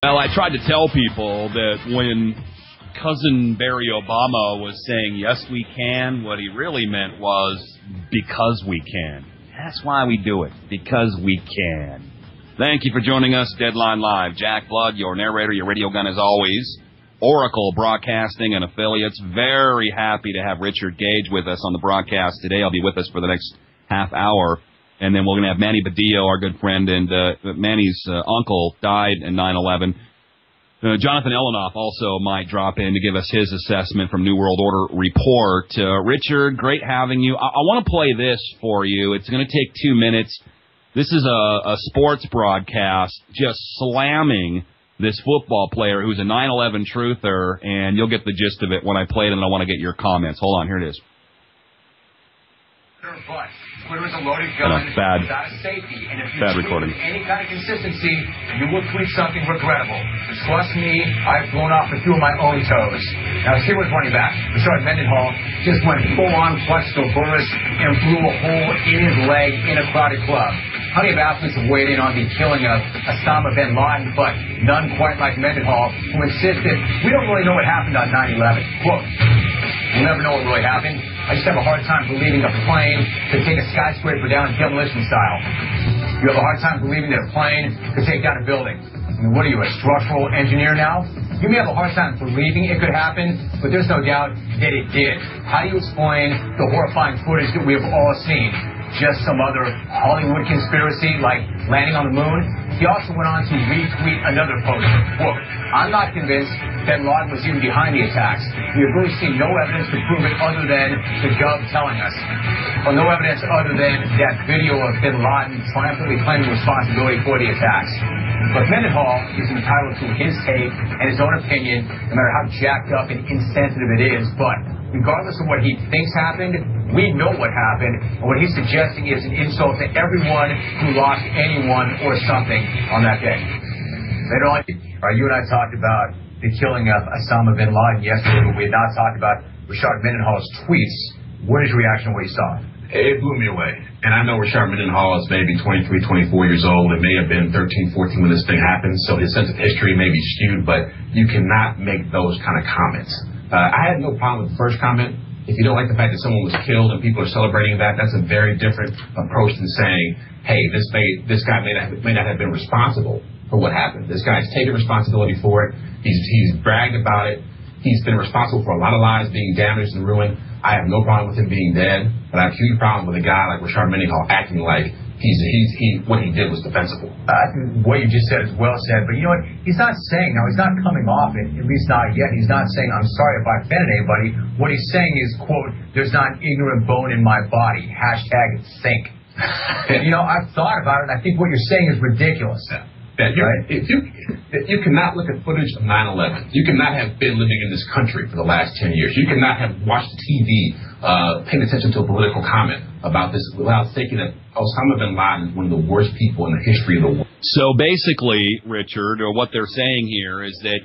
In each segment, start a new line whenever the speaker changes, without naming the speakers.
Well, I tried to tell people that when Cousin Barry Obama was saying, yes, we can, what he really meant was, because we can. That's why we do it, because we can. Thank you for joining us, Deadline Live. Jack Blood, your narrator, your radio gun as always. Oracle Broadcasting and Affiliates. Very happy to have Richard Gage with us on the broadcast today. He'll be with us for the next half hour. And then we're going to have Manny Badillo, our good friend, and Manny's uncle died in 9/11. Jonathan Elenoff also might drop in to give us his assessment from New World Order Report. Richard, great having you. I want to play this for you. It's going to take 2 minutes. This is a sports broadcast just slamming this football player who's a 9/11 truther, and you'll get the gist of it when I play it, and I want to get your comments. Hold on, here it is.
Twitter is a loaded gun
bad
safety, and if you
bad
tweet
recording.
with any kind of consistency, you will tweet something regrettable. Trust me, I've blown off a few of my own toes. Now, here was running back. Rashard Mendenhall just went full-on Plexicoburrus and blew a hole in his leg in a crowded club. Plenty of athletes have weighed in on the killing of Osama bin Laden, but none quite like Mendenhall, who insisted, we don't really know what happened on 9/11. Quote, we'll never know what really happened. I just have a hard time believing a plane could take a skyscraper down demolition style. You have a hard time believing that a plane could take down a building. I mean, what are you, a structural engineer now? You may have a hard time believing it could happen, but there's no doubt that it did. How do you explain the horrifying footage that we have all seen? Just some other Hollywood conspiracy like landing on the moon? He also went on to retweet another post. Quote, I'm not convinced bin Laden was even behind the attacks. We have really seen no evidence to prove it other than the Gov telling us. Well, no evidence other than that video of bin Laden triumphantly claiming responsibility for the attacks. But Mendenhall is entitled to his take and his own opinion, no matter how jacked up and insensitive it is. But regardless of what he thinks happened, we know what happened, and what he's suggesting is an insult to everyone who lost anyone or something on that day. Later on, you and I talked about the killing of Osama bin Laden yesterday, but we had not talked about Rashard Mendenhall's tweets. What is your reaction to what you saw?
It blew me away. And I know Rashard Mendenhall is maybe 23, 24 years old. It may have been 13, 14 when this thing happened, so his sense of history may be skewed, but you cannot make those kind of comments. I had no problem with the first comment. If you don't like the fact that someone was killed and people are celebrating that, that's a very different approach than saying, hey, this guy may not have been responsible for what happened. This guy's taken responsibility for it. He's bragged about it. He's been responsible for a lot of lives being damaged and ruined. I have no problem with him being dead, but I have a huge problem with a guy like Rashard Mendenhall acting like what he did was defensible.
What you just said is well said, but you know what? He's not coming off it, at least not yet. He's not saying, I'm sorry if I offended anybody. What he's saying is, quote, there's not an ignorant bone in my body. Hashtag think. I've thought about it, and I think what you're saying is ridiculous.
You cannot look at footage of 9/11. You cannot have been living in this country for the last 10 years. You cannot have watched TV, paying attention to a political comment about this without thinking that Osama bin Laden is one of the worst people in the history of the world.
So basically, Richard, or what they're saying here is that,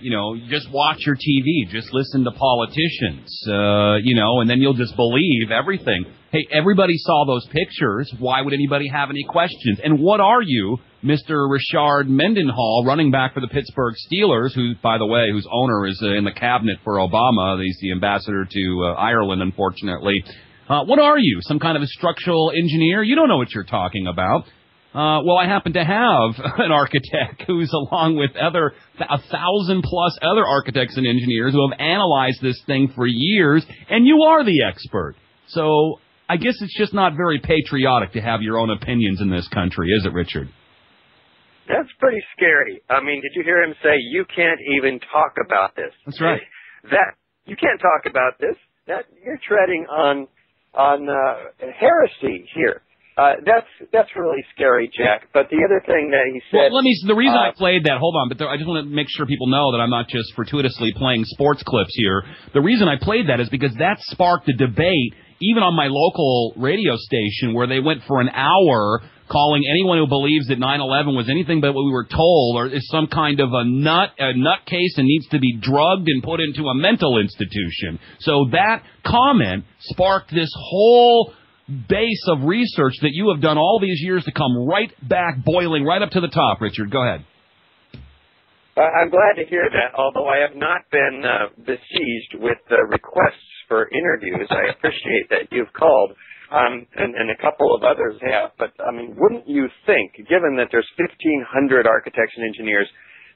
just watch your TV, just listen to politicians, and then you'll just believe everything. Hey, everybody saw those pictures. Why would anybody have any questions? And what are you, Mr. Rashard Mendenhall, running back for the Pittsburgh Steelers, who, by the way, whose owner is in the cabinet for Obama. He's the ambassador to Ireland, unfortunately. What are you, some kind of a structural engineer? You don't know what you're talking about. Well, I happen to have an architect who's along with 1,000+ other architects and engineers who have analyzed this thing for years, and you are the expert. So I guess it's just not very patriotic to have your own opinions in this country, is it, Richard?
That's pretty scary. I mean, did you hear him say, you can't even talk about this?
That's right.
You can't talk about this. You're treading on heresy here. That's really scary, Jack. But the other thing that he said...
Well, the reason I played that, hold on, but I just want to make sure people know that I'm not just fortuitously playing sports clips here. The reason I played that is because that sparked a debate, even on my local radio station, where they went for an hour calling anyone who believes that 9/11 was anything but what we were told or is some kind of a nutcase and needs to be drugged and put into a mental institution. So that comment sparked this whole base of research that you have done all these years to come right back boiling right up to the top. Richard, go ahead.
I'm glad to hear that, although I have not been besieged with requests for interviews. I appreciate that you've called, and a couple of others have. But, I mean, wouldn't you think, given that there's 1,500 architects and engineers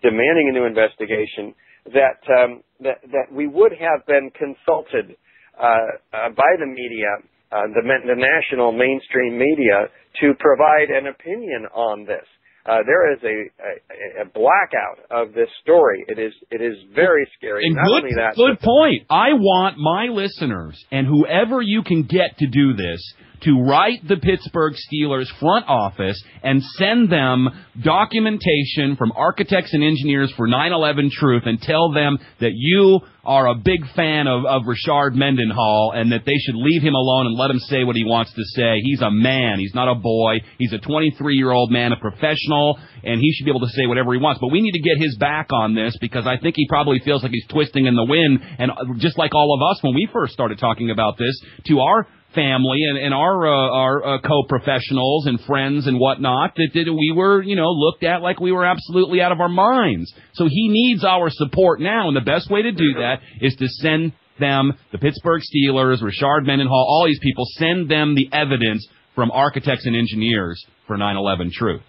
demanding a new investigation, that we would have been consulted by the media, the national mainstream media, to provide an opinion on this? There is a blackout of this story. It is very scary.
And
Not only that,
good point. I want my listeners and whoever you can get to do this to write the Pittsburgh Steelers front office and send them documentation from architects and engineers for 9/11 Truth and tell them that you are a big fan of Richard Mendenhall and that they should leave him alone and let him say what he wants to say. He's a man. He's not a boy. He's a 23-year-old man, a professional, and he should be able to say whatever he wants. But we need to get his back on this because I think he probably feels like he's twisting in the wind. And just like all of us when we first started talking about this, to our family and our co-professionals and friends and whatnot, that we were, looked at like we were absolutely out of our minds. So he needs our support now, and the best way to do that is to send them, the Pittsburgh Steelers, Richard Mendenhall, all these people, send them the evidence from architects and engineers for 9/11 Truth.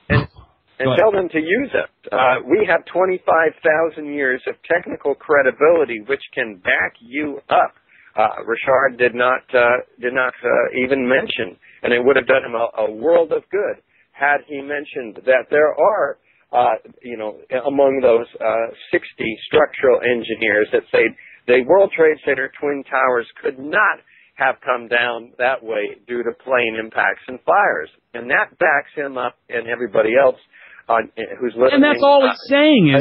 And tell them to use it. We have 25,000 years of technical credibility which can back you up. Richard did not even mention, and it would have done him a world of good had he mentioned that there are, among those 60 structural engineers that say the World Trade Center Twin Towers could not have come down that way due to plane impacts and fires. And that backs him up and everybody else who's listening.
And that's all he's saying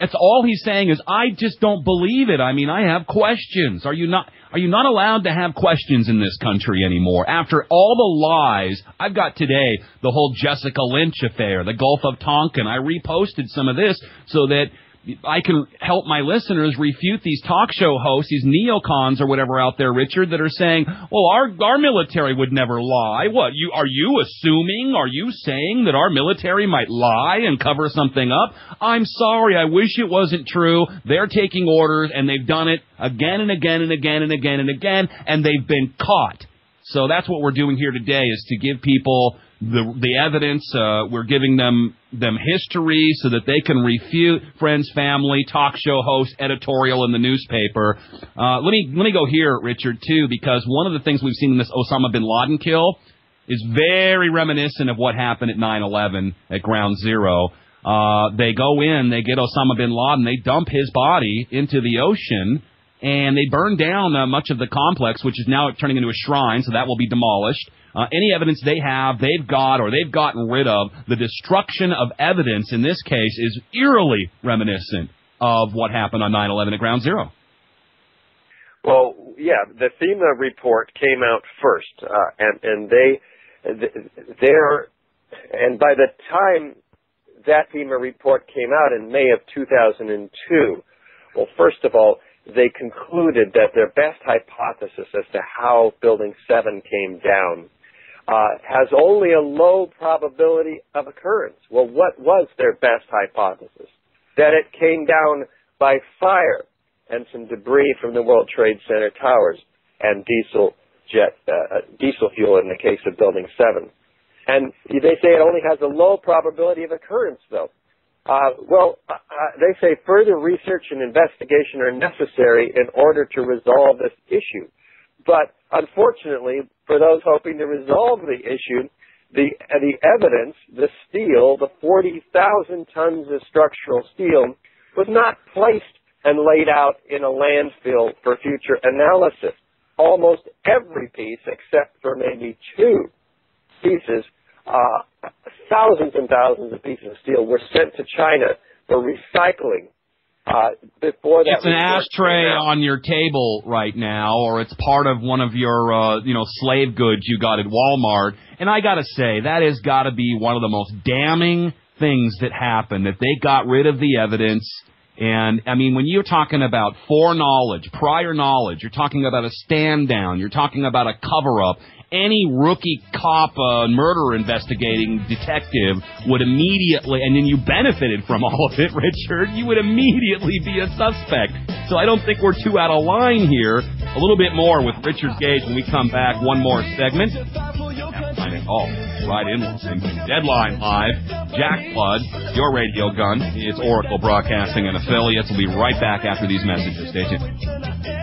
That's all he's saying is, I just don't believe it. I mean, I have questions. Are you not allowed to have questions in this country anymore? After all the lies, I've got today the whole Jessica Lynch affair, the Gulf of Tonkin. I reposted some of this so that I can help my listeners refute these talk show hosts, these neocons or whatever out there, Richard, that are saying, well, our military would never lie. What, are you saying that our military might lie and cover something up? I'm sorry, I wish it wasn't true. They're taking orders, and they've done it again and again and again and again and again, and they've been caught. So that's what we're doing here today, is to give people the evidence. We're giving them history so that they can refute. Friends, family, talk show host, editorial in the newspaper. Let me go here, Richard, too, because one of the things we've seen in this Osama bin Laden kill is very reminiscent of what happened at 9/11 at Ground Zero. They go in, they get Osama bin Laden, they dump his body into the ocean, and they burn down much of the complex, which is now turning into a shrine, so that will be demolished. Any evidence they've gotten rid of, the destruction of evidence in this case is eerily reminiscent of what happened on 9/11 at Ground Zero.
Well, yeah, the FEMA report came out first, and by the time that FEMA report came out in May of 2002, well, first of all, they concluded that their best hypothesis as to how Building 7 came down has only a low probability of occurrence. Well, what was their best hypothesis? That it came down by fire and some debris from the World Trade Center towers and diesel fuel in the case of Building 7. And they say it only has a low probability of occurrence, though. They say further research and investigation are necessary in order to resolve this issue. But unfortunately, for those hoping to resolve the issue, the evidence, the steel, the 40,000 tons of structural steel, was not placed and laid out in a landfill for future analysis. Almost every piece, except for maybe 2 pieces, thousands and thousands of pieces of steel were sent to China for recycling. Before that,
it's an ashtray on your table right now, or it's part of one of your, slave goods you got at Walmart. And I got to say, that has got to be one of the most damning things that happened, that they got rid of the evidence
And, I mean, when you're talking about foreknowledge, prior knowledge, you're talking about a stand-down, you're talking about a cover-up, any rookie cop, murder investigating detective would immediately, and then you benefited from all of it, Richard, you would immediately be a suspect. So I don't think we're too out of line here. A little bit more with Richard Gage when we come back. One more segment. Find it all right in Deadline Live. Jack Flood, your radio gun. It's Oracle Broadcasting and affiliates. We'll be right back after these messages. Stay tuned.